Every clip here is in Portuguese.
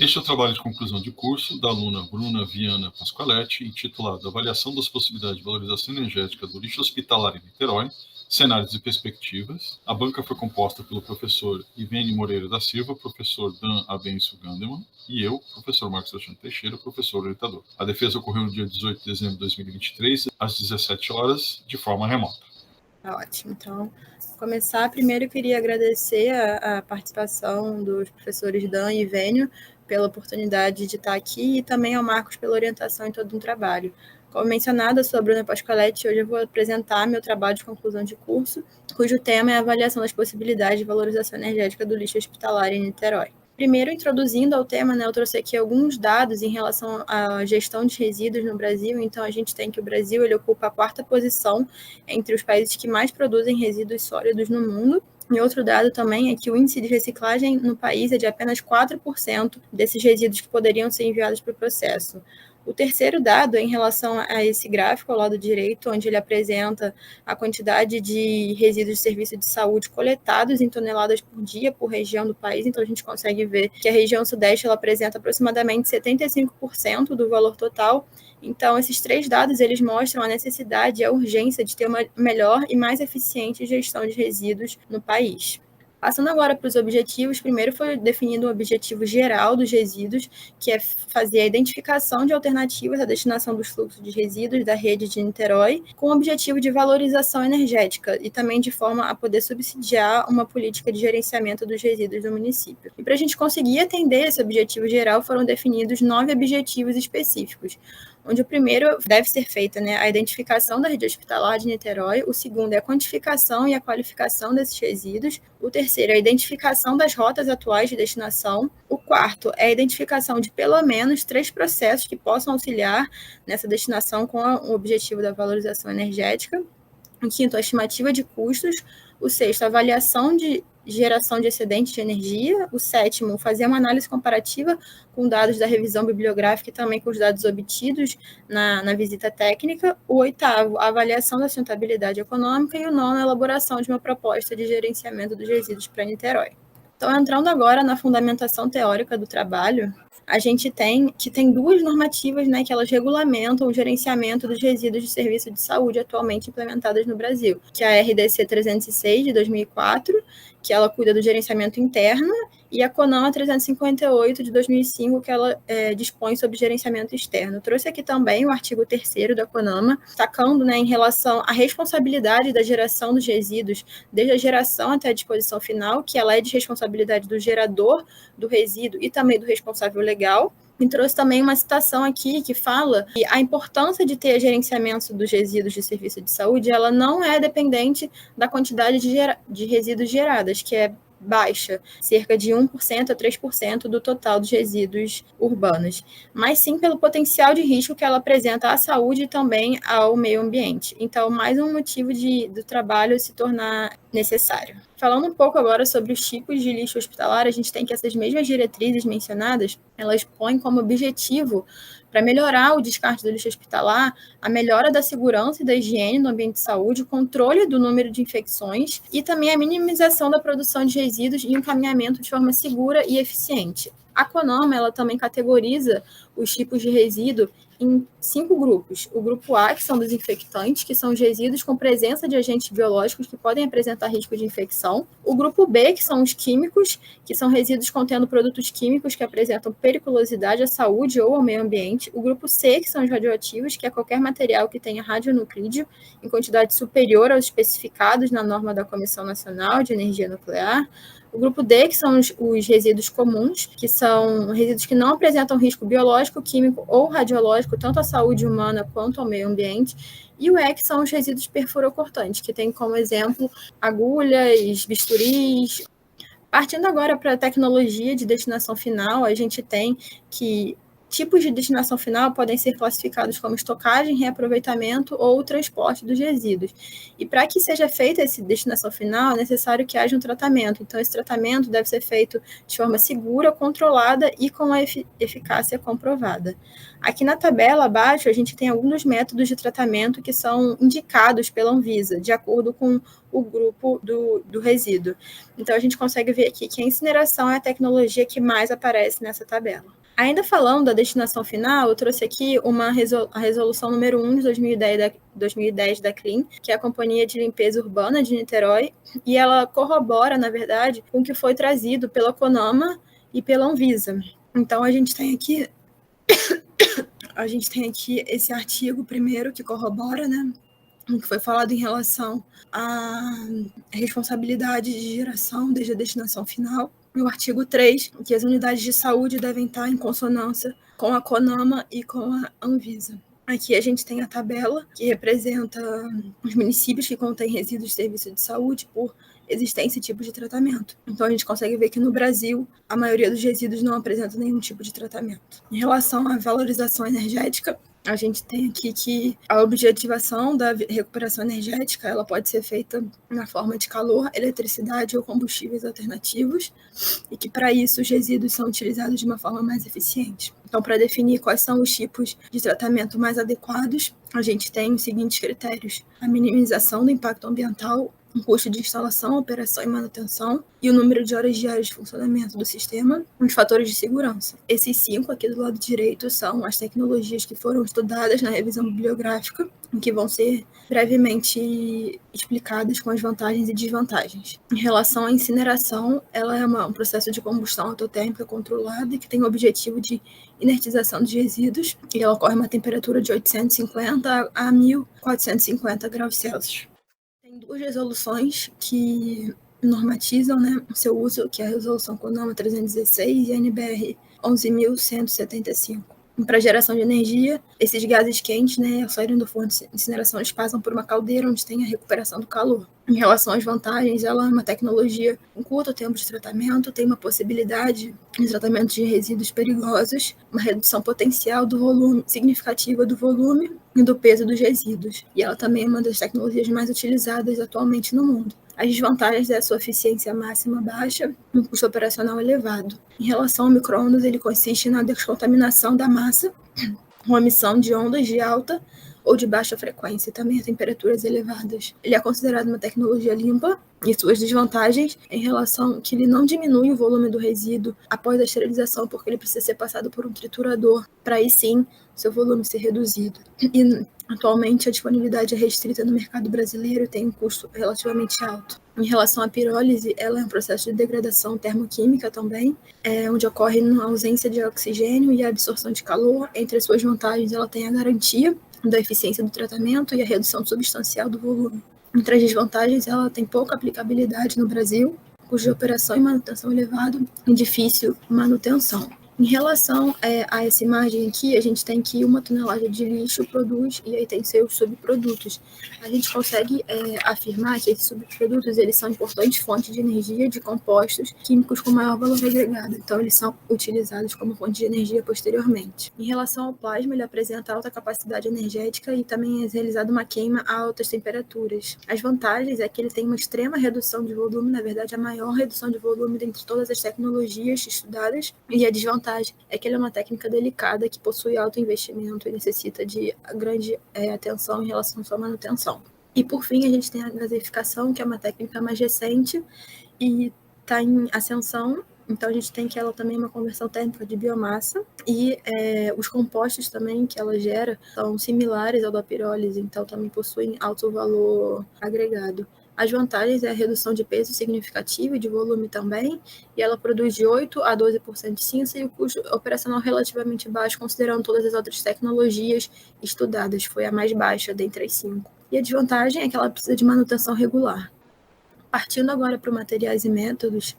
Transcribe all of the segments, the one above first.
Este é o trabalho de conclusão de curso da aluna Bruna Viana Pasqualetti, intitulado Avaliação das possibilidades de valorização energética do lixo hospitalar em Niterói, cenários e perspectivas. A banca foi composta pelo professor Ivene Moreira da Silva, professor Dan Abenço Gandeman, e eu, professor Marcos Alexandre Teixeira, professor orientador. A defesa ocorreu no dia 18 de dezembro de 2023, às 17 horas, de forma remota. Ótimo. Então, começar, primeiro eu queria agradecer a participação dos professores Dan e Vênio pela oportunidade de estar aqui e também ao Marcos pela orientação em todo o trabalho. Como mencionado, eu sou a Bruna Pasqualetti e hoje eu vou apresentar meu trabalho de conclusão de curso, cujo tema é a avaliação das possibilidades de valorização energética do lixo hospitalar em Niterói. Primeiro, introduzindo ao tema, eu trouxe aqui alguns dados em relação à gestão de resíduos no Brasil. Então, a gente tem que o Brasil ele ocupa a 4ª posição entre os países que mais produzem resíduos sólidos no mundo. E outro dado também é que o índice de reciclagem no país é de apenas 4% desses resíduos que poderiam ser enviados para o processo. O terceiro dado é em relação a esse gráfico ao lado direito, onde ele apresenta a quantidade de resíduos de serviço de saúde coletados em toneladas por dia por região do país. Então, a gente consegue ver que a região sudeste ela apresenta aproximadamente 75% do valor total. Então, esses 3 dados eles mostram a necessidade e a urgência de ter uma melhor e mais eficiente gestão de resíduos no país. Passando agora para os objetivos, primeiro foi definido um objetivo geral dos resíduos, que é fazer a identificação de alternativas à destinação dos fluxos de resíduos da rede de Niterói, com o objetivo de valorização energética e também de forma a poder subsidiar uma política de gerenciamento dos resíduos do município. E para a gente conseguir atender esse objetivo geral, foram definidos 9 objetivos específicos, onde o primeiro deve ser feita a identificação da rede hospitalar de Niterói, o segundo é a quantificação e a qualificação desses resíduos, o terceiro é a identificação das rotas atuais de destinação, o quarto é a identificação de pelo menos 3 processos que possam auxiliar nessa destinação com o objetivo da valorização energética, o quinto, a estimativa de custos, o sexto, a avaliação de geração de excedente de energia, o sétimo, fazer uma análise comparativa com dados da revisão bibliográfica e também com os dados obtidos na visita técnica, o oitavo, a avaliação da sustentabilidade econômica e o nono, a elaboração de uma proposta de gerenciamento dos resíduos para Niterói. Então, entrando agora na fundamentação teórica do trabalho, a gente tem 2 normativas que elas regulamentam o gerenciamento dos resíduos de serviço de saúde atualmente implementadas no Brasil, que é a RDC 306, de 2004, que ela cuida do gerenciamento interno, e a CONAMA 358, de 2005, que ela dispõe sobre gerenciamento externo. Eu trouxe aqui também o artigo 3º da CONAMA, destacando em relação à responsabilidade da geração dos resíduos, desde a geração até a disposição final, que ela é de responsabilidade do gerador do resíduo e também do responsável legal. E trouxe também uma citação aqui que fala que a importância de ter gerenciamento dos resíduos de serviço de saúde, ela não é dependente da quantidade de resíduos geradas, que é baixa, cerca de 1% a 3% do total dos resíduos urbanos, mas sim pelo potencial de risco que ela apresenta à saúde e também ao meio ambiente. Então, mais um motivo do trabalho se tornar necessário. Falando um pouco agora sobre os tipos de lixo hospitalar, a gente tem que essas mesmas diretrizes mencionadas, elas põem como objetivo, para melhorar o descarte do lixo hospitalar, a melhora da segurança e da higiene no ambiente de saúde, o controle do número de infecções e também a minimização da produção de resíduos e encaminhamento de forma segura e eficiente. A CONAMA ela também categoriza os tipos de resíduo em 5 grupos. O grupo A, que são dos infectantes, que são os resíduos com presença de agentes biológicos que podem apresentar risco de infecção. O grupo B, que são os químicos, que são resíduos contendo produtos químicos que apresentam periculosidade à saúde ou ao meio ambiente. O grupo C, que são os radioativos, que é qualquer material que tenha radionuclídeo em quantidade superior aos especificados na norma da Comissão Nacional de Energia Nuclear. O grupo D, que são os resíduos comuns, que são resíduos que não apresentam risco biológico, químico ou radiológico, tanto à saúde humana quanto ao meio ambiente. E o E, que são os resíduos perfurocortantes, que tem como exemplo agulhas, bisturis. Partindo agora para a tecnologia de destinação final, a gente tem que Tipos de destinação final podem ser classificados como estocagem, reaproveitamento ou transporte dos resíduos. E para que seja feita essa destinação final, é necessário que haja um tratamento. Então, esse tratamento deve ser feito de forma segura, controlada e com a eficácia comprovada. Aqui na tabela abaixo, a gente tem alguns dos métodos de tratamento que são indicados pela Anvisa, de acordo com o grupo do resíduo. Então, a gente consegue ver aqui que a incineração é a tecnologia que mais aparece nessa tabela. Ainda falando da destinação final, eu trouxe aqui a resolução número 1 de 2010 da CLIN, que é a Companhia de Limpeza Urbana de Niterói, e ela corrobora, na verdade, com o que foi trazido pela CONAMA e pela Anvisa. Então, a gente tem aqui esse artigo primeiro que corrobora, né, o que foi falado em relação à responsabilidade de geração desde a destinação final. No artigo 3, que as unidades de saúde devem estar em consonância com a CONAMA e com a Anvisa. Aqui a gente tem a tabela que representa os municípios que contêm resíduos de serviço de saúde por existência e tipo de tratamento. Então a gente consegue ver que no Brasil a maioria dos resíduos não apresenta nenhum tipo de tratamento. Em relação à valorização energética, a gente tem aqui que a objetivação da recuperação energética ela pode ser feita na forma de calor, eletricidade ou combustíveis alternativos, e que para isso os resíduos são utilizados de uma forma mais eficiente. Então, para definir quais são os tipos de tratamento mais adequados, a gente tem os seguintes critérios: a minimização do impacto ambiental, o custo de instalação, operação e manutenção, e o número de horas diárias de funcionamento do sistema, e os fatores de segurança. Esses 5 aqui do lado direito são as tecnologias que foram estudadas na revisão bibliográfica, que vão ser brevemente explicadas com as vantagens e desvantagens. Em relação à incineração, ela é um processo de combustão autotérmica controlada que tem o objetivo de inertização dos resíduos, e ela ocorre a uma temperatura de 850 a 1450 graus Celsius. Tem 2 resoluções que normatizam, né, o seu uso, que é a resolução CONAMA 316 e a NBR 11.175. Para geração de energia, esses gases quentes, né, ao saírem do forno de incineração, eles passam por uma caldeira onde tem a recuperação do calor. Em relação às vantagens, ela é uma tecnologia com curto tempo de tratamento, tem uma possibilidade de tratamento de resíduos perigosos, uma redução potencial do volume, significativa do volume e do peso dos resíduos. E ela também é uma das tecnologias mais utilizadas atualmente no mundo. As desvantagens é a sua eficiência máxima baixa e um custo operacional elevado. Em relação ao micro-ondas, ele consiste na descontaminação da massa, com emissão de ondas de alta ou de baixa frequência, também a temperaturas elevadas. Ele é considerado uma tecnologia limpa, e suas desvantagens em relação que ele não diminui o volume do resíduo após a esterilização, porque ele precisa ser passado por um triturador, para aí sim seu volume ser reduzido. E atualmente a disponibilidade é restrita no mercado brasileiro e tem um custo relativamente alto. Em relação à pirólise, ela é um processo de degradação termoquímica também, onde ocorre na ausência de oxigênio e a absorção de calor. Entre as suas vantagens, ela tem a garantia da eficiência do tratamento e a redução substancial do volume. Entre as desvantagens, ela tem pouca aplicabilidade no Brasil, custo de operação e manutenção elevado e difícil manutenção. Em relação a essa imagem aqui, a gente tem que 1 tonelada de lixo produz, e aí tem seus subprodutos. A gente consegue afirmar que esses subprodutos eles são importantes fontes de energia de compostos químicos com maior valor agregado, então eles são utilizados como fonte de energia posteriormente. Em relação ao plasma, ele apresenta alta capacidade energética e também é realizada uma queima a altas temperaturas. As vantagens é que ele tem uma extrema redução de volume, na verdade a maior redução de volume dentre todas as tecnologias estudadas, e a desvantagem é que ele é uma técnica delicada que possui alto investimento e necessita de grande atenção em relação à sua manutenção. E por fim, a gente tem a gasificação, que é uma técnica mais recente e está em ascensão. Então a gente tem que ela também é uma conversão térmica de biomassa e os compostos também que ela gera são similares ao da pirólise, então também possuem alto valor agregado. As vantagens é a redução de peso significativa e de volume também, e ela produz de 8% a 12% de cinza e o custo operacional relativamente baixo, considerando todas as outras tecnologias estudadas, foi a mais baixa dentre as 5. E a desvantagem é que ela precisa de manutenção regular. Partindo agora para materiais e métodos,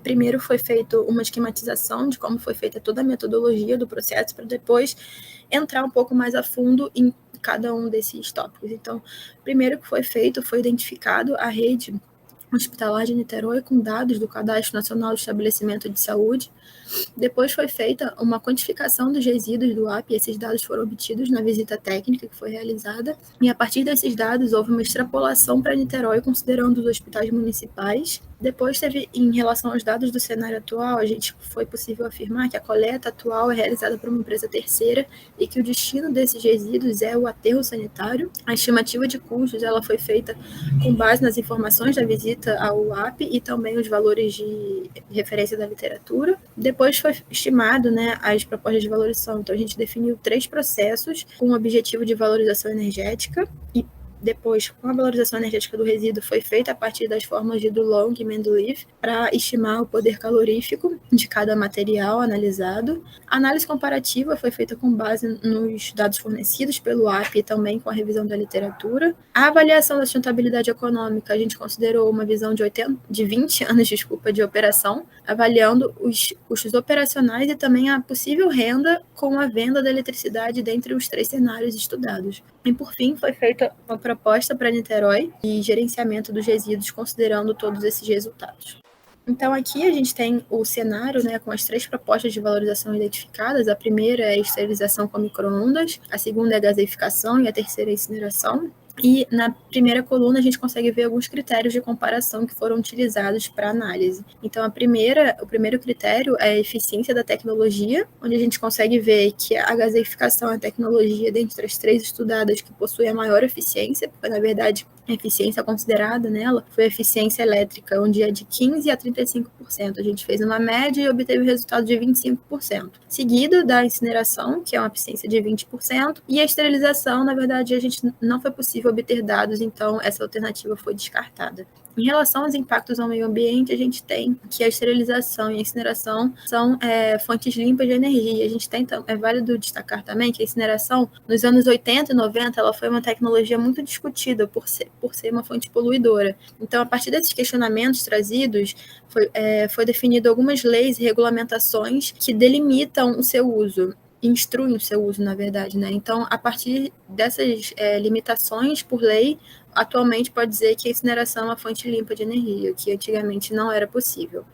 primeiro foi feita uma esquematização de como foi feita toda a metodologia do processo, para depois entrar um pouco mais a fundo em cada um desses tópicos. Então, primeiro que foi feito, foi identificado a rede hospitalar de Niterói com dados do Cadastro Nacional de Estabelecimento de Saúde, Depois foi feita uma quantificação dos resíduos do UAP, e esses dados foram obtidos na visita técnica que foi realizada, e a partir desses dados houve uma extrapolação para Niterói, considerando os hospitais municipais. Depois teve, em relação aos dados do cenário atual, foi possível afirmar que a coleta atual é realizada por uma empresa terceira e que o destino desses resíduos é o aterro sanitário. A estimativa de custos ela foi feita com base nas informações da visita ao UAP e também os valores de referência da literatura. Depois foi estimado, né, as propostas de valorização. Então, a gente definiu 3 processos com o objetivo de valorização energética e depois, com a valorização energética do resíduo, foi feita a partir das fórmulas de Dulong e Mendeleev para estimar o poder calorífico de cada material analisado. A análise comparativa foi feita com base nos dados fornecidos pelo AP e também com a revisão da literatura. A avaliação da sustentabilidade econômica, a gente considerou uma visão de 20 anos de operação, avaliando os custos operacionais e também a possível renda com a venda da eletricidade dentre os 3 cenários estudados. E, por fim, foi feita uma proposta para Niterói e gerenciamento dos resíduos, considerando todos esses resultados. Então, aqui a gente tem o cenário, né, com as 3 propostas de valorização identificadas. A primeira é a esterilização com micro-ondas, a segunda é a gaseificação e a terceira é a incineração. E na primeira coluna a gente consegue ver alguns critérios de comparação que foram utilizados para análise. Então, o primeiro critério é a eficiência da tecnologia, onde a gente consegue ver que a gaseificação é a tecnologia dentre as 3 estudadas que possui a maior eficiência, porque na verdade a eficiência considerada nela foi a eficiência elétrica, onde é de 15% a 35%. A gente fez uma média e obteve o resultado de 25%. Seguido da incineração, que é uma eficiência de 20%, e a esterilização, na verdade, a gente não foi possível obter dados, então essa alternativa foi descartada. Em relação aos impactos ao meio ambiente, a gente tem que a esterilização e a incineração são fontes limpas de energia. A gente tem, é válido destacar também que a incineração, nos anos 80 e 90, ela foi uma tecnologia muito discutida por ser uma fonte poluidora. Então, a partir desses questionamentos trazidos, foi definido algumas leis e regulamentações que delimitam o seu uso, instruem o seu uso, na verdade, né? Então, a partir dessas limitações por lei, atualmente pode dizer que a incineração é uma fonte limpa de energia, que antigamente não era possível.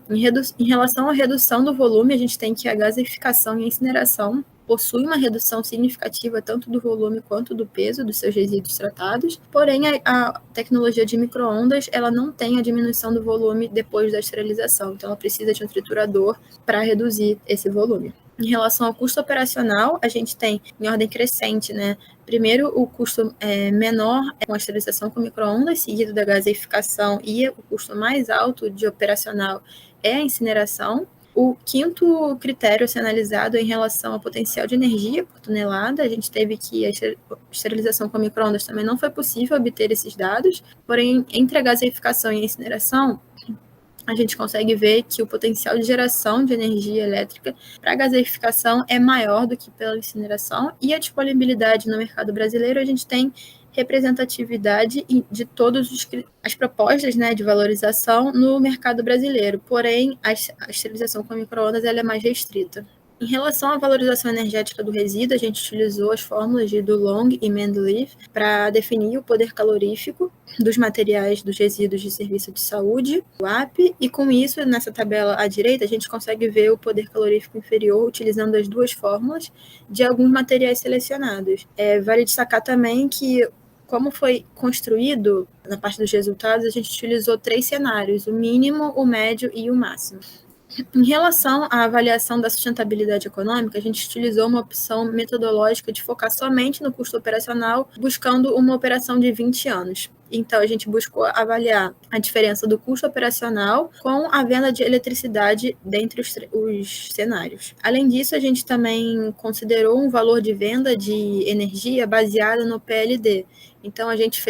Em relação à redução do volume, a gente tem que a gaseificação e a incineração possuem uma redução significativa tanto do volume quanto do peso dos seus resíduos tratados, porém a tecnologia de micro-ondas ela não tem a diminuição do volume depois da esterilização, então ela precisa de um triturador para reduzir esse volume. Em relação ao custo operacional, a gente tem em ordem crescente, né? Primeiro, o custo menor com a esterilização com micro-ondas, seguido da gaseificação, e o custo mais alto de operacional é a incineração. O quinto critério a ser analisado é em relação ao potencial de energia por tonelada. A gente teve que a esterilização com micro-ondas também não foi possível obter esses dados, porém, entre a gaseificação e a incineração, a gente consegue ver que o potencial de geração de energia elétrica para a gaseificação é maior do que pela incineração, e a disponibilidade no mercado brasileiro, a gente tem representatividade de todas as propostas, né, de valorização no mercado brasileiro, porém a esterilização com micro-ondas ela é mais restrita. Em relação à valorização energética do resíduo, a gente utilizou as fórmulas de Dulong e Mendeleev para definir o poder calorífico dos materiais dos resíduos de serviço de saúde, o AP, e com isso, nessa tabela à direita, a gente consegue ver o poder calorífico inferior utilizando as 2 fórmulas de alguns materiais selecionados. Vale destacar também que, como foi construído na parte dos resultados, a gente utilizou 3 cenários, o mínimo, o médio e o máximo. Em relação à avaliação da sustentabilidade econômica, a gente utilizou uma opção metodológica de focar somente no custo operacional, buscando uma operação de 20 anos. Então, a gente buscou avaliar a diferença do custo operacional com a venda de eletricidade dentre os cenários. Além disso, a gente também considerou um valor de venda de energia baseado no PLD. Então, a gente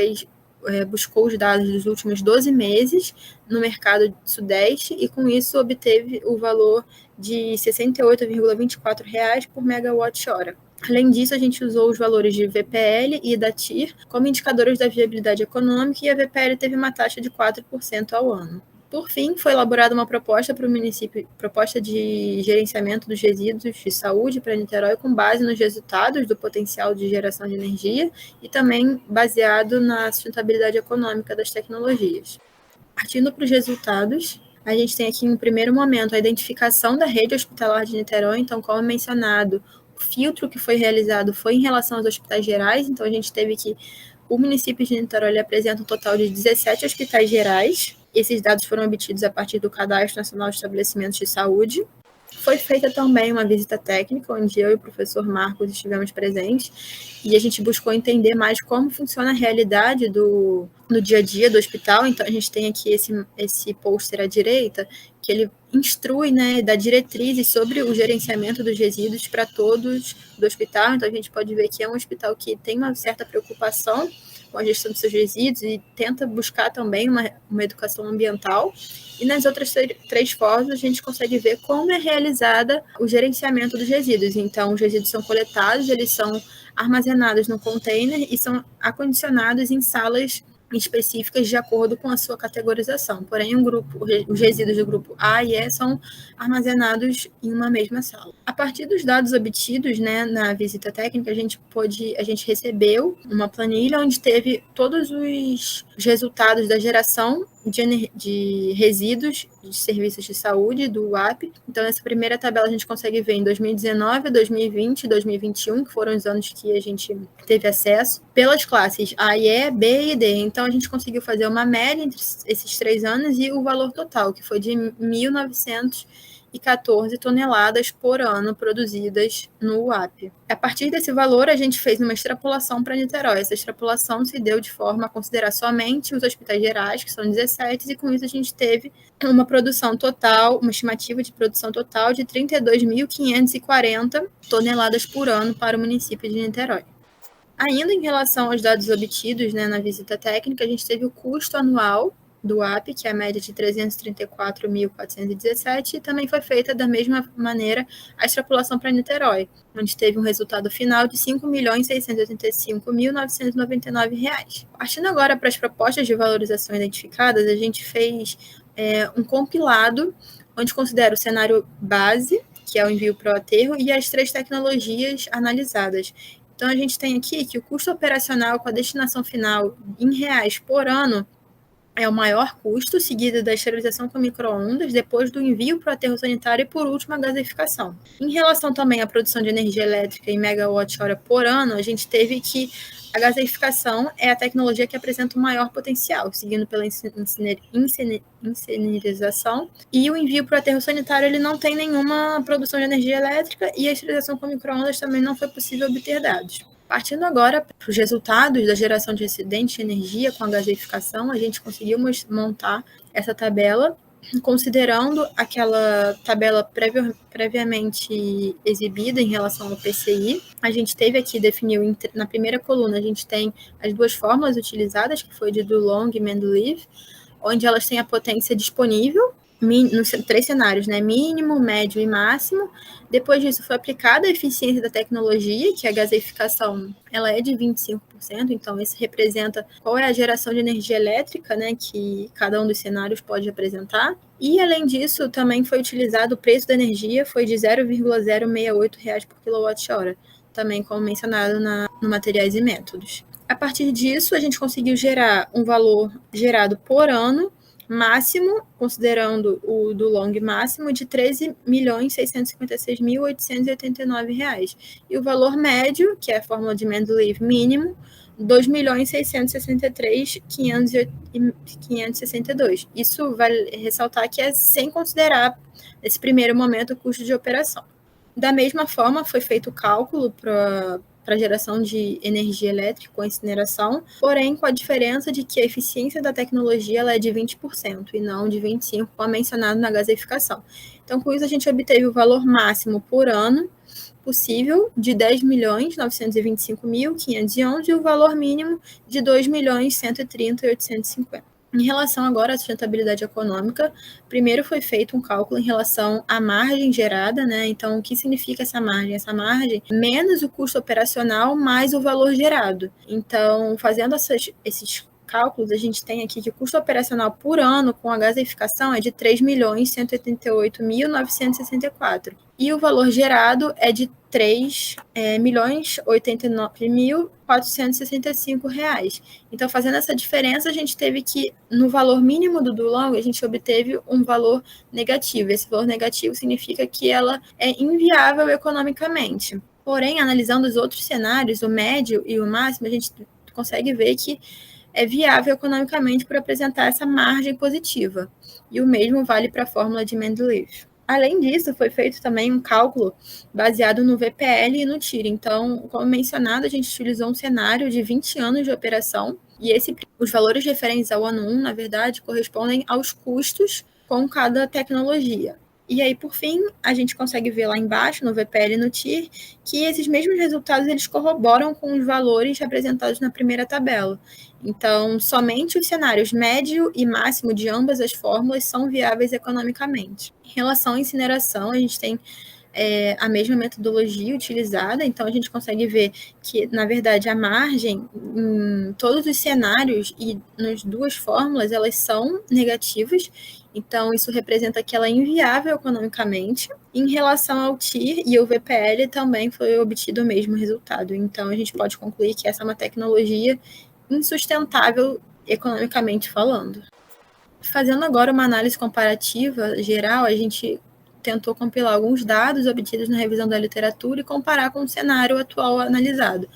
buscou os dados dos últimos 12 meses no mercado sudeste e, com isso, obteve o valor de R$ 68,24 por megawatt-hora. Além disso, a gente usou os valores de VPL e da TIR como indicadores da viabilidade econômica, e a VPL teve uma taxa de 4% ao ano. Por fim, foi elaborada uma proposta para o município, proposta de gerenciamento dos resíduos de saúde para Niterói, com base nos resultados do potencial de geração de energia e também baseado na sustentabilidade econômica das tecnologias. Partindo para os resultados, A gente tem aqui, em primeiro momento, a identificação da rede hospitalar de Niterói. Então, como mencionado, o filtro que foi realizado foi em relação aos hospitais gerais. Então, a gente teve que o município de Niterói ele apresenta um total de 17 hospitais gerais. Esses dados foram obtidos a partir do Cadastro Nacional de Estabelecimentos de Saúde. Foi feita também uma visita técnica, onde eu e o professor Marcos estivemos presentes, e a gente buscou entender mais como funciona a realidade no dia a dia do hospital. Então, a gente tem aqui esse pôster à direita, que ele instrui, né, dá diretrizes sobre o gerenciamento dos resíduos para todos do hospital. Então, a gente pode ver que é um hospital que tem uma certa preocupação com a gestão dos seus resíduos e tenta buscar também uma educação ambiental. E nas outras três fotos, a gente consegue ver como é realizada o gerenciamento dos resíduos. Então, os resíduos são coletados, eles são armazenados no container e são acondicionados em salas específicas de acordo com a sua categorização. Porém, os resíduos do grupo A e E são armazenados em uma mesma sala. A partir dos dados obtidos, né, na visita técnica, a gente recebeu uma planilha onde teve todos os resultados da geração de resíduos de serviços de saúde do UAP. Então, nessa primeira tabela a gente consegue ver em 2019, 2020 e 2021, que foram os anos que a gente teve acesso, pelas classes A e E, B e D. Então, a gente conseguiu fazer uma média entre esses 3 anos e o valor total, que foi de 1.914 toneladas por ano produzidas no UAP. A partir desse valor, a gente fez uma extrapolação para Niterói. Essa extrapolação se deu de forma a considerar somente os hospitais gerais, que são 17, e com isso a gente teve uma produção total, uma estimativa de produção total de 32.540 toneladas por ano para o município de Niterói. Ainda em relação aos dados obtidos, né, na visita técnica, a gente teve o custo anual do UAP, que é a média de 334.417, e também foi feita da mesma maneira a extrapolação para Niterói, onde teve um resultado final de R$ 5.685.999. Partindo agora para as propostas de valorização identificadas, a gente fez um compilado, onde considera o cenário base, que é o envio para o aterro, e as 3 tecnologias analisadas. Então, a gente tem aqui que o custo operacional com a destinação final em reais por ano é o maior custo, seguido da esterilização com micro-ondas, depois do envio para o aterro sanitário e, por último, a gaseificação. Em relação também à produção de energia elétrica em megawatt-hora por ano, a gente teve que a gaseificação é a tecnologia que apresenta o maior potencial, seguindo pela incinerização, e o envio para o aterro sanitário ele não tem nenhuma produção de energia elétrica, e a esterilização com micro-ondas também não foi possível obter dados. Partindo agora para os resultados da geração de excedente de energia com a gaseificação, a gente conseguiu montar essa tabela, considerando aquela tabela previamente exibida em relação ao PCI. A gente teve aqui, definiu na primeira coluna, a gente tem as 2 fórmulas utilizadas, que foi de DeLong e Mendeleev, onde elas têm a potência disponível, nos 3 cenários, né? Mínimo, médio e máximo. Depois disso, foi aplicada a eficiência da tecnologia, que a gaseificação ela é de 25%, então isso representa qual é a geração de energia elétrica, né, que cada um dos cenários pode apresentar. E, além disso, também foi utilizado o preço da energia, foi de R$ 0,068 por kWh, também como mencionado no Materiais e Métodos. A partir disso, a gente conseguiu gerar um valor gerado por ano, máximo, considerando o do long máximo, de R$ 13.656.889. E o valor médio, que é a fórmula de Mendeleev mínimo, R$ 2.663.562. Isso vale ressaltar que é sem considerar, nesse primeiro momento, o custo de operação. Da mesma forma, foi feito o cálculo para geração de energia elétrica com incineração, porém com a diferença de que a eficiência da tecnologia ela é de 20% e não de 25%, como mencionado na gaseificação. Então, com isso, a gente obteve o valor máximo por ano possível de R$ 10.925.511 e o valor mínimo de R$ 2.130.850. Em relação agora à sustentabilidade econômica, primeiro foi feito um cálculo em relação à margem gerada, né? Então, o que significa essa margem? Essa margem menos o custo operacional mais o valor gerado. Então, fazendo esses cálculos, a gente tem aqui que o custo operacional por ano com a gaseificação é de R$ 3.188.964 e o valor gerado é de R$ R$3.089.465. Então, fazendo essa diferença, a gente teve que, no valor mínimo do longo, a gente obteve um valor negativo. Esse valor negativo significa que ela é inviável economicamente. Porém, analisando os outros cenários, o médio e o máximo, a gente consegue ver que é viável economicamente por apresentar essa margem positiva. E o mesmo vale para a fórmula de Mendeleev. Além disso, foi feito também um cálculo baseado no VPL e no TIR. Então, como mencionado, a gente utilizou um cenário de 20 anos de operação e os valores referentes ao ano 1, na verdade, correspondem aos custos com cada tecnologia. E aí, por fim, a gente consegue ver lá embaixo, no VPL e no TIR, que esses mesmos resultados eles corroboram com os valores apresentados na primeira tabela. Então, somente os cenários médio e máximo de ambas as fórmulas são viáveis economicamente. Em relação à incineração, a gente tem a mesma metodologia utilizada, então a gente consegue ver que, na verdade, a margem em todos os cenários e nas duas fórmulas, elas são negativas, então isso representa que ela é inviável economicamente. Em relação ao TIR e ao VPL, também foi obtido o mesmo resultado, então a gente pode concluir que essa é uma tecnologia insustentável economicamente falando. Fazendo agora uma análise comparativa geral, a gente tentou compilar alguns dados obtidos na revisão da literatura e comparar com o cenário atual analisado.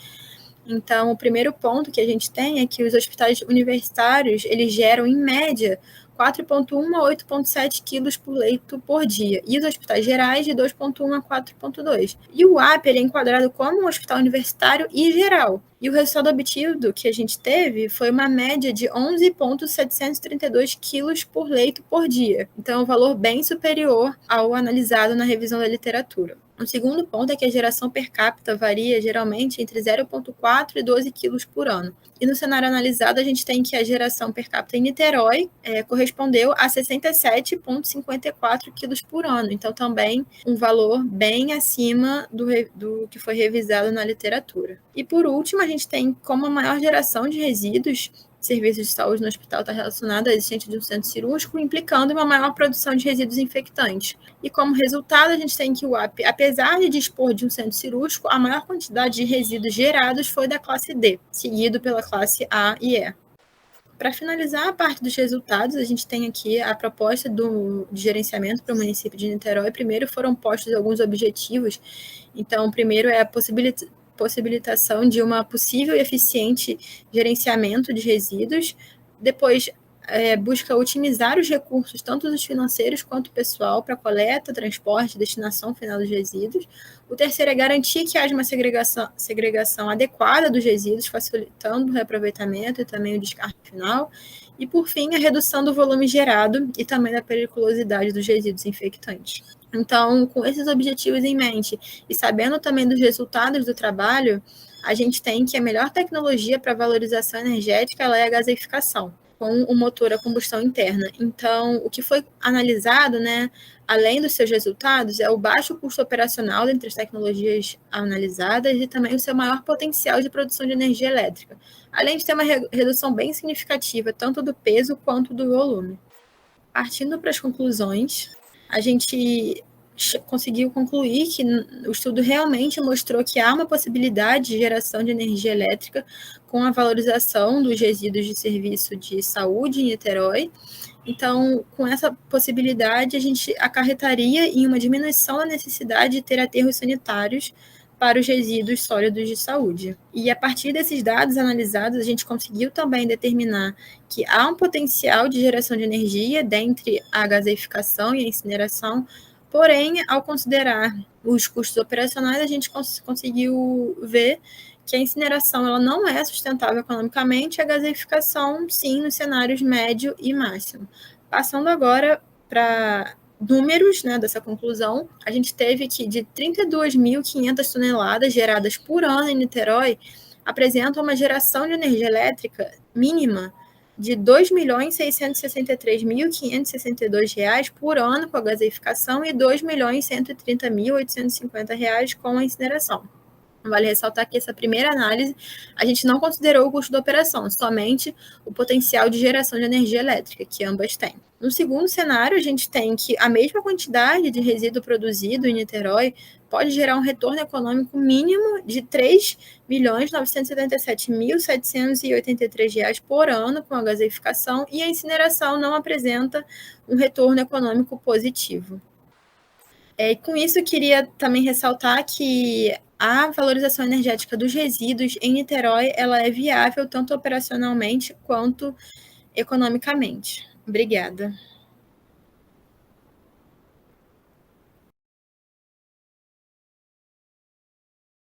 Então, o primeiro ponto que a gente tem é que os hospitais universitários, eles geram, em média, 4,1 a 8,7 quilos por leito por dia, e os hospitais gerais de 2,1 a 4,2. E o UAP ele é enquadrado como um hospital universitário e geral. E o resultado obtido que a gente teve foi uma média de 11,732 quilos por leito por dia. Então, é um valor bem superior ao analisado na revisão da literatura. O segundo ponto é que a geração per capita varia geralmente entre 0,4 e 12 quilos por ano. E no cenário analisado, a gente tem que a geração per capita em Niterói correspondeu a 67,54 quilos por ano. Então, também um valor bem acima do que foi revisado na literatura. E, por último, a gente tem como a maior geração de resíduos serviços de saúde no hospital está relacionado à existência de um centro cirúrgico, implicando uma maior produção de resíduos infectantes. E como resultado, a gente tem que o UAP, apesar de dispor de um centro cirúrgico, a maior quantidade de resíduos gerados foi da classe D, seguido pela classe A e E. Para finalizar a parte dos resultados, a gente tem aqui a proposta de gerenciamento para o município de Niterói. Primeiro foram postos alguns objetivos. Então, o primeiro é a possibilitação de uma possível e eficiente gerenciamento de resíduos. Depois, busca otimizar os recursos, tanto os financeiros quanto pessoal, para coleta, transporte e destinação final dos resíduos. O terceiro é garantir que haja uma segregação adequada dos resíduos, facilitando o reaproveitamento e também o descarte final. E, por fim, a redução do volume gerado e também da periculosidade dos resíduos infectantes. Então, com esses objetivos em mente e sabendo também dos resultados do trabalho, a gente tem que a melhor tecnologia para valorização energética ela é a gaseificação, com o motor a combustão interna. Então, o que foi analisado, né, além dos seus resultados, é o baixo custo operacional dentre as tecnologias analisadas e também o seu maior potencial de produção de energia elétrica, além de ter uma redução bem significativa, tanto do peso quanto do volume. Partindo para as conclusões, a gente conseguiu concluir que o estudo realmente mostrou que há uma possibilidade de geração de energia elétrica com a valorização dos resíduos de serviço de saúde em Niterói. Então, com essa possibilidade, a gente acarretaria em uma diminuição da necessidade de ter aterros sanitários para os resíduos sólidos de saúde. E a partir desses dados analisados, a gente conseguiu também determinar que há um potencial de geração de energia dentre a gaseificação e a incineração, porém, ao considerar os custos operacionais, a gente conseguiu ver que a incineração ela não é sustentável economicamente, a gaseificação, sim, nos cenários médio e máximo. Passando agora para números, né, dessa conclusão, a gente teve que de 32.500 toneladas geradas por ano em Niterói apresentam uma geração de energia elétrica mínima de R$ 2.663.562 por ano com a gaseificação e R$ 2.130.850 com a incineração. Vale ressaltar que essa primeira análise, a gente não considerou o custo da operação, somente o potencial de geração de energia elétrica, que ambas têm. No segundo cenário, a gente tem que a mesma quantidade de resíduo produzido em Niterói pode gerar um retorno econômico mínimo de R$ 3.977.783 por ano com a gaseificação, e a incineração não apresenta um retorno econômico positivo. Com isso, eu queria também ressaltar que a valorização energética dos resíduos em Niterói ela é viável tanto operacionalmente quanto economicamente. Obrigada.